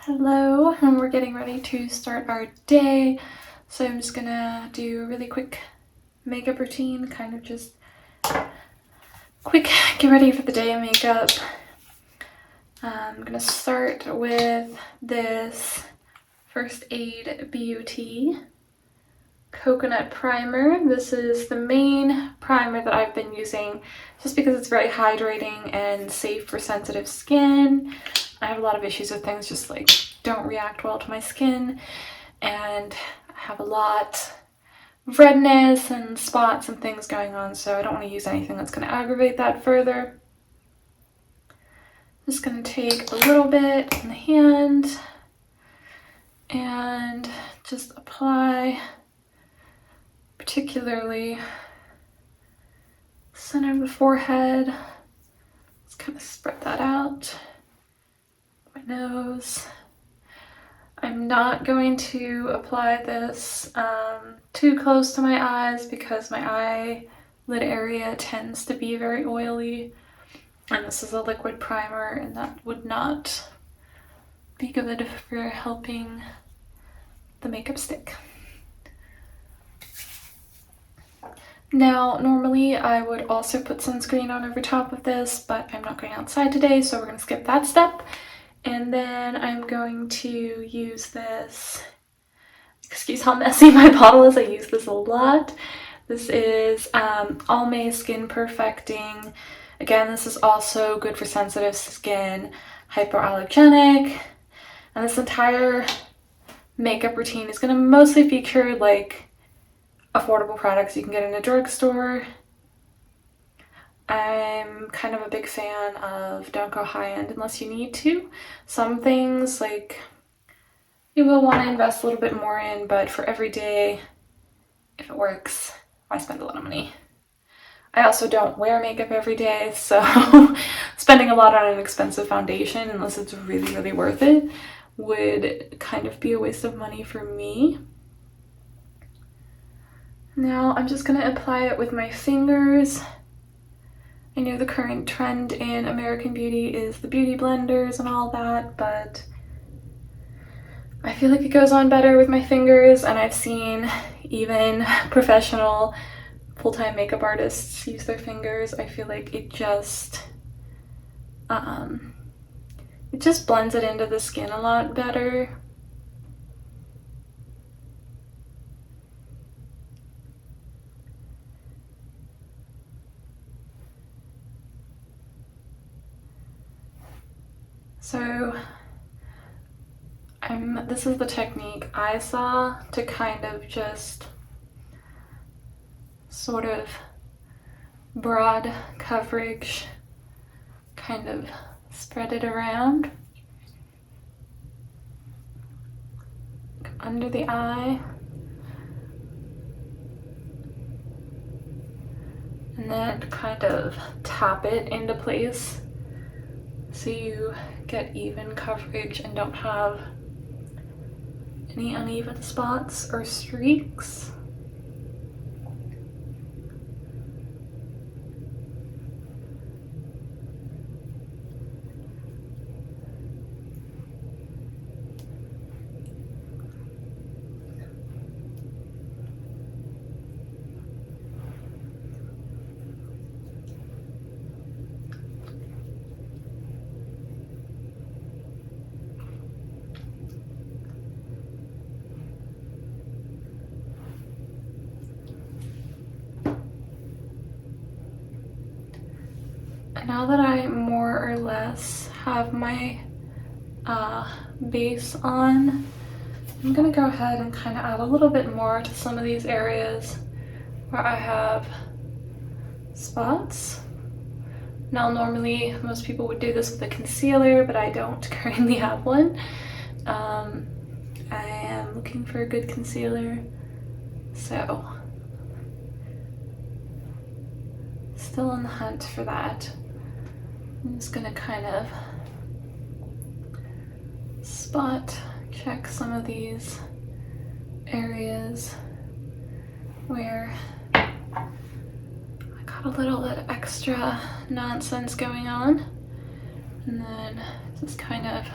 Hello, and we're getting ready to start our day. So I'm just gonna do a really quick makeup routine, kind of just quick get ready for the day of makeup. I'm gonna start with this First Aid Beauty Coconut Primer. This is the main primer that I've been using just because it's very hydrating and safe for sensitive skin. I have a lot of issues with things just like don't react well to my skin, and I have a lot of redness and spots and things going on, so I don't want to use anything that's going to aggravate that further. Just going to take a little bit in the hand and just apply, particularly center of the forehead. Let's kind of spread that out. My nose. I'm not going to apply this too close to my eyes because my eyelid area tends to be very oily, and this is a liquid primer and that would not be good for helping the makeup stick. Now, normally I would also put sunscreen on over top of this, but I'm not going outside today, so we're going to skip that step. And then I'm going to use this, excuse how messy my bottle is, I use this a lot. This is Almay Skin Perfecting. Again, this is also good for sensitive skin, hypoallergenic. And this entire makeup routine is going to mostly feature like affordable products you can get in a drugstore. I'm kind of a big fan of don't go high-end unless you need to. Some things like you will want to invest a little bit more in, but for every day, if it works, I spend a lot of money. I also don't wear makeup every day, so spending a lot on an expensive foundation, unless it's really, really worth it, would kind of be a waste of money for me. Now I'm just going to apply it with my fingers. I know the current trend in American Beauty is the beauty blenders and all that, but I feel like it goes on better with my fingers, and I've seen even professional full-time makeup artists use their fingers. I feel like it just blends it into the skin a lot better. So this is the technique I saw to kind of just sort of broad coverage, kind of spread it around under the eye, and then kind of tap it into place so you get even coverage and don't have any uneven spots or streaks. Now that I more or less have my base on, I'm gonna go ahead and kind of add a little bit more to some of these areas where I have spots. Now, normally most people would do this with a concealer, but I don't currently have one. I am looking for a good concealer, so still on the hunt for that. I'm just gonna kind of spot check some of these areas where I got a little bit of extra nonsense going on, and then just kind of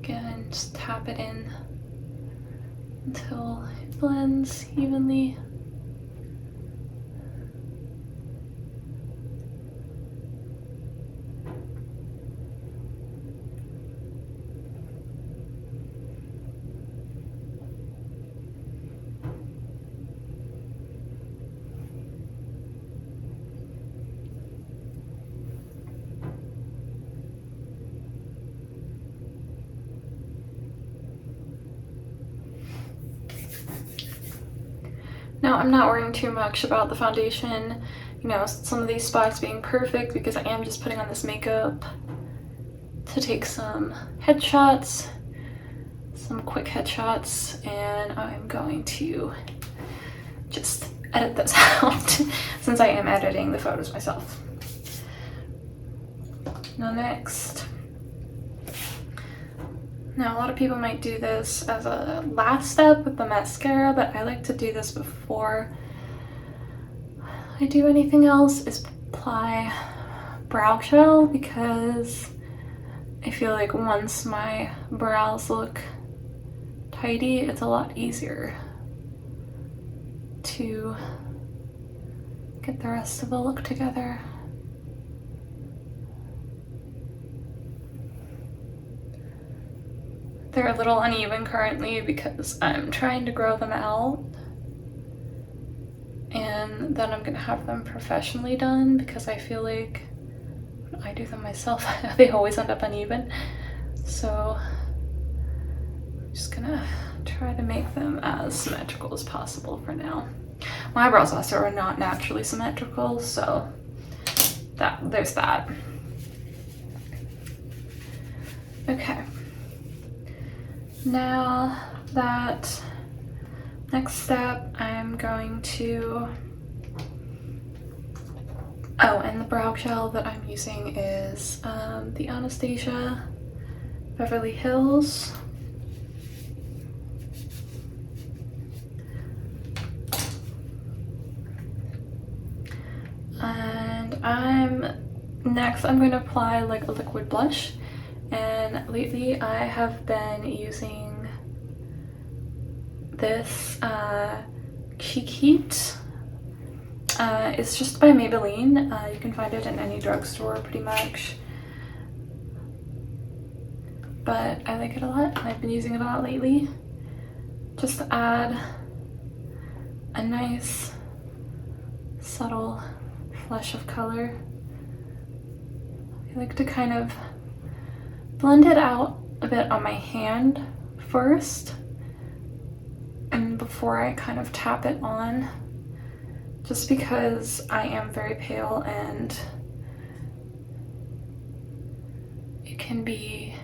Again, just tap it in until it blends evenly. Now, I'm not worrying too much about the foundation, you know, some of these spots being perfect, because I am just putting on this makeup to take some headshots, some quick headshots, and I'm going to just edit those out since I am editing the photos myself. Now next, now a lot of people might do this as a last step with the mascara, but I like to do this before I do anything else, is apply brow gel, because I feel like once my brows look tidy, it's a lot easier to get the rest of the look together. They're a little uneven currently because I'm trying to grow them out, and then I'm gonna have them professionally done, because I feel like when I do them myself they always end up uneven. So I'm just gonna try to make them as symmetrical as possible for now. My eyebrows also are not naturally symmetrical, so there's that. Okay. Now that next step, I'm going to, oh, and the brow gel that I'm using is the Anastasia Beverly Hills. And I'm going to apply like a liquid blush. And lately I have been using this Cheek Heat. It's just by Maybelline. You can find it in any drugstore pretty much. But I like it a lot, and I've been using it a lot lately. Just to add a nice subtle flush of color. I like to kind of blend it out a bit on my hand first, and before I kind of tap it on, just because I am very pale and it can be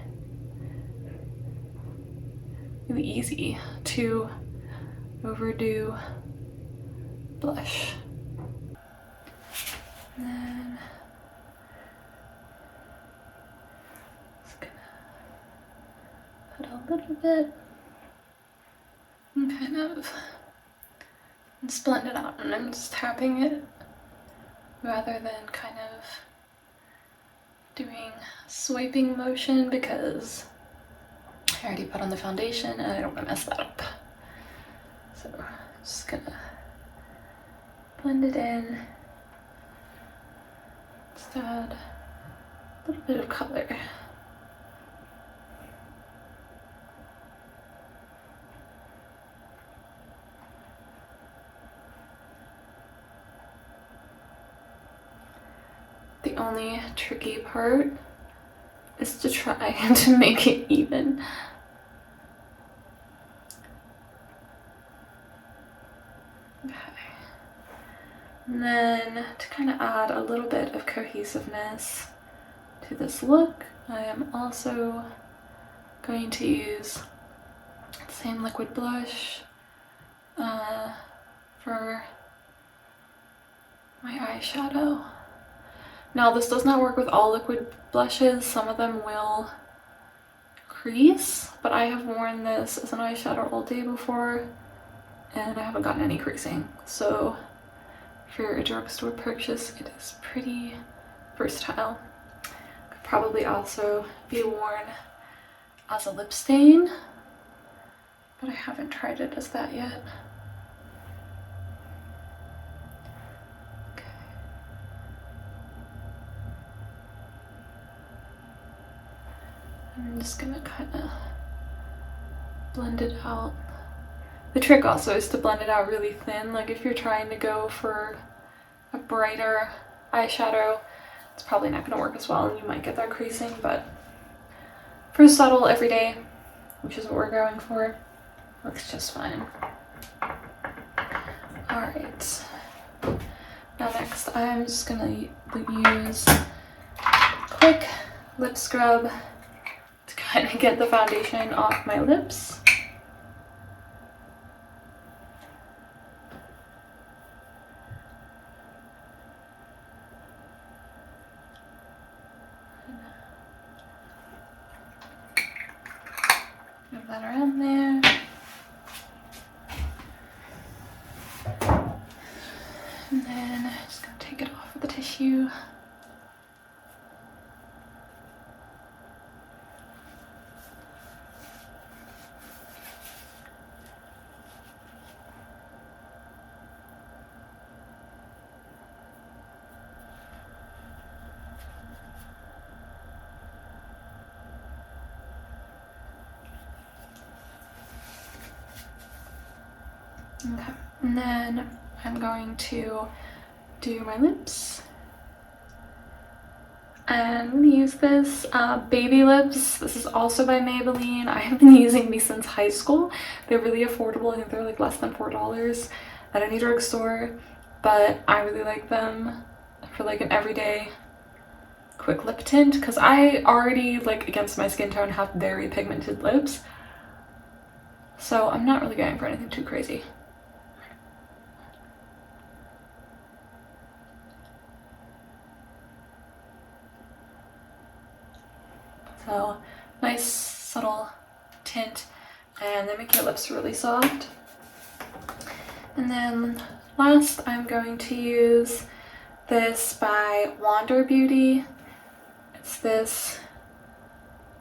really easy to overdo blush. And then put a little bit and kind of just blend it out, and I'm just tapping it rather than kind of doing a swiping motion, because I already put on the foundation and I don't want to mess that up. So I'm just gonna blend it in, just add a little bit of color. The only tricky part is to try to make it even. Okay. And then to kind of add a little bit of cohesiveness to this look, I am also going to use the same liquid blush for my eyeshadow. Now, this does not work with all liquid blushes. Some of them will crease, but I have worn this as an eyeshadow all day before and I haven't gotten any creasing. So for a drugstore purchase, it is pretty versatile. Could probably also be worn as a lip stain, but I haven't tried it as that yet. Okay. I'm just gonna kind of blend it out. The trick also is to blend it out really thin. Like if you're trying to go for a brighter eyeshadow, it's probably not gonna work as well and you might get that creasing, but for subtle everyday, which is what we're going for, works just fine. Alright, now next I'm just gonna use a quick lip scrub to kind of get the foundation off my lips. Move that around there. And then I'm just gonna take it off with the tissue. Okay, and then I'm going to do my lips. And I'm going to use this Baby Lips. This is also by Maybelline. I have been using these since high school. They're really affordable. I think they're like less than $4 at any drugstore, but I really like them for like an everyday quick lip tint because I already, like, against my skin tone, have very pigmented lips. So I'm not really going for anything too crazy. So nice subtle tint, and they make your lips really soft. And then last I'm going to use this by Wander Beauty. It's this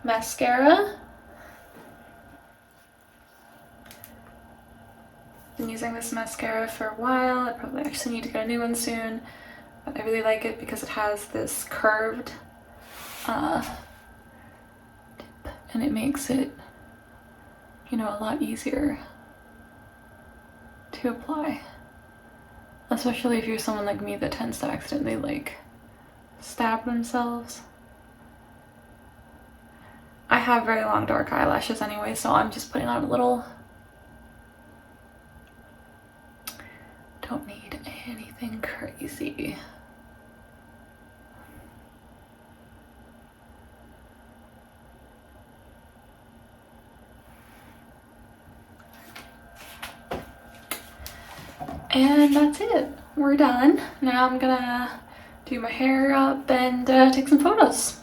mascara. Been using this mascara for a while. I probably actually need to get a new one soon, but I really like it because it has this curved tip, and it makes it, you know, a lot easier to apply, especially if you're someone like me that tends to accidentally like stab themselves. I have very long dark eyelashes anyway, so I'm just putting on a little. Don't need anything crazy. And that's it. We're done. Now I'm gonna do my hair up and take some photos.